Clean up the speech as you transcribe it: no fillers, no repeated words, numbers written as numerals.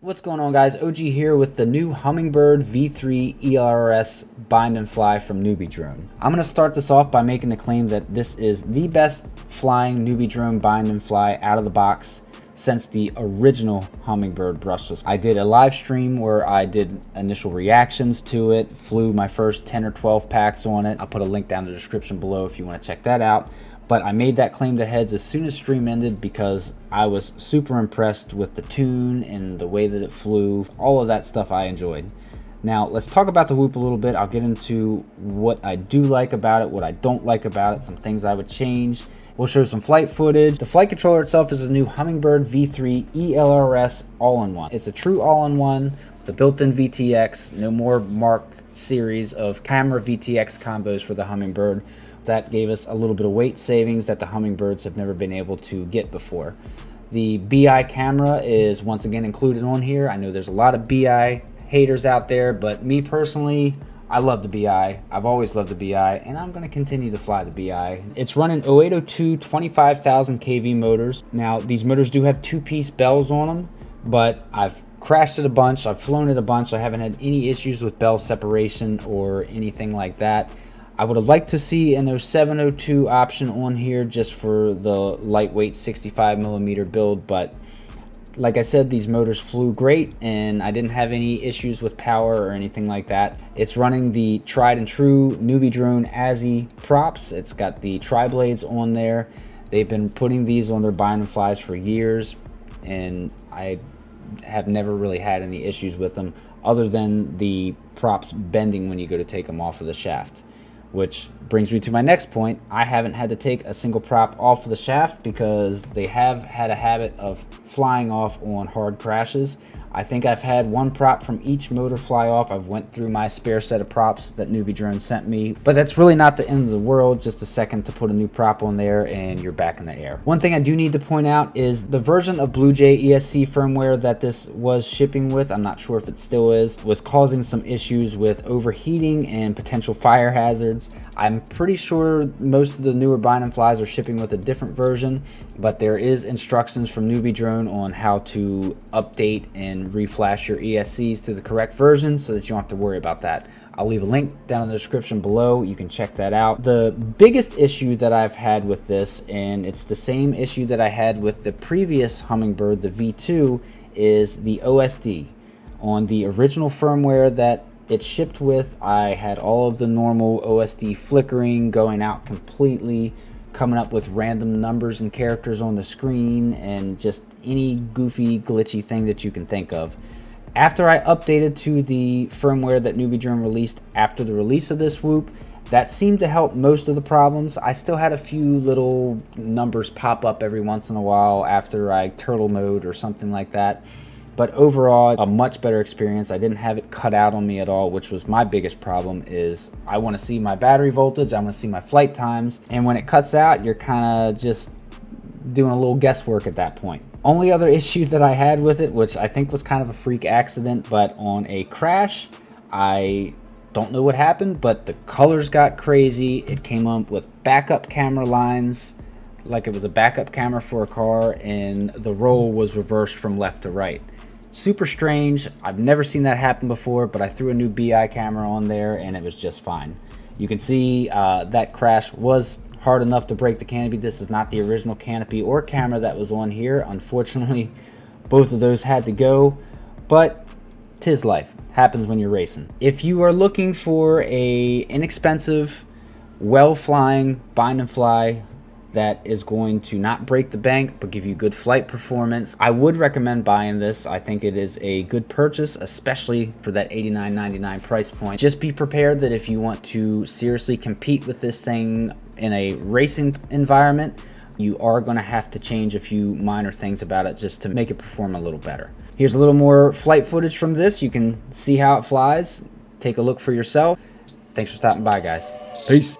What's going on, guys? OG here with the new Hummingbird V3 ELRS bind and fly from NewBeeDrone. I'm going to start this off by making the claim that this is the best flying NewBeeDrone bind and fly out of the box since the original Hummingbird brushless. I did a live stream where I did initial reactions to it, flew my first 10 or 12 packs on it. I'll put a link down in the description below if you want to check that out. But I made that claim to heads as soon as stream ended because I was super impressed with the tune and the way that it flew. All of that stuff I enjoyed. Now let's talk about the Whoop a little bit. I'll get into what I do like about it, what I don't like about it, some things I would change. We'll show some flight footage. The flight controller itself is a new Hummingbird V3 ELRS all-in-one. It's a true all-in-one with the built-in VTX, no more Mark series of camera VTX combos for the Hummingbird. That gave us a little bit of weight savings that the Hummingbirds have never been able to get before. The BI camera is once again included on here. I know there's a lot of BI haters out there, but me personally, I love the BI. I've always loved the BI, and I'm going to continue to fly the BI. It's running 0802 25,000 kV motors. Now, these motors do have two-piece bells on them, but I've crashed it a bunch. I've flown it a bunch. I haven't had any issues with bell separation or anything like that. I would have liked to see an 0702 option on here just for the lightweight 65mm build, but like I said, these motors flew great and I didn't have any issues with power or anything like that. It's running the tried and true NewBeeDrone ASI props. It's got the tri-blades on there. They've been putting these on their bind and flies for years, and I have never really had any issues with them other than the props bending when you go to take them off of the shaft. Which brings me to my next point. I haven't had to take a single prop off of the shaft because they have had a habit of flying off on hard crashes. I think I've had one prop from each motor fly off. I've went through my spare set of props that NewBeeDrone sent me, but that's really not the end of the world. Just a second to put a new prop on there and you're back in the air. One thing I do need to point out is the version of BlueJay ESC Firmware that this was shipping with, I'm not sure if it still is, was causing some issues with overheating and potential fire hazards. I'm pretty sure most of the newer bind and flies are shipping with a different version, but there is instructions from NewBeeDrone on how to update and reflash your ESCs to the correct version so that you don't have to worry about that. I'll leave a link down in the description below. You can check that out. The biggest issue that I've had with this, and it's the same issue that I had with the previous Hummingbird, the V2, is the OSD. On the original firmware that it shipped with, I had all of the normal OSD flickering, going out completely, coming up with random numbers and characters on the screen, and just any goofy, glitchy thing that you can think of. After I updated to the firmware that NewBeeDrone released after the release of this Whoop, that seemed to help most of the problems. I still had a few little numbers pop up every once in a while after I turtle mode or something like that. But overall, a much better experience. I didn't have it cut out on me at all, which was my biggest problem. Is I want to see my battery voltage, I want to see my flight times, and when it cuts out, you're kind of just doing a little guesswork at that point. Only other issue that I had with it, which I think was kind of a freak accident, but on a crash, I don't know what happened, but the colors got crazy. It came up with backup camera lines, like it was a backup camera for a car, and the roll was reversed from left to right. Super strange. I've never seen that happen before, but I threw a new BI camera on there and it was just fine. You can see that crash was hard enough to break the canopy. This is not the original canopy or camera that was on here. Unfortunately, both of those had to go, but 'tis life. Happens when you're racing. If you are looking for a inexpensive, well-flying bind and fly that is going to not break the bank but give you good flight performance, I would recommend buying this. I think it is a good purchase, especially for that $89.99 price point. Just be prepared that if you want to seriously compete with this thing in a racing environment, you are going to have to change a few minor things about it just to make it perform a little better. Here's a little more flight footage from this. You can see how it flies. Take a look for yourself. Thanks for stopping by, guys. Peace.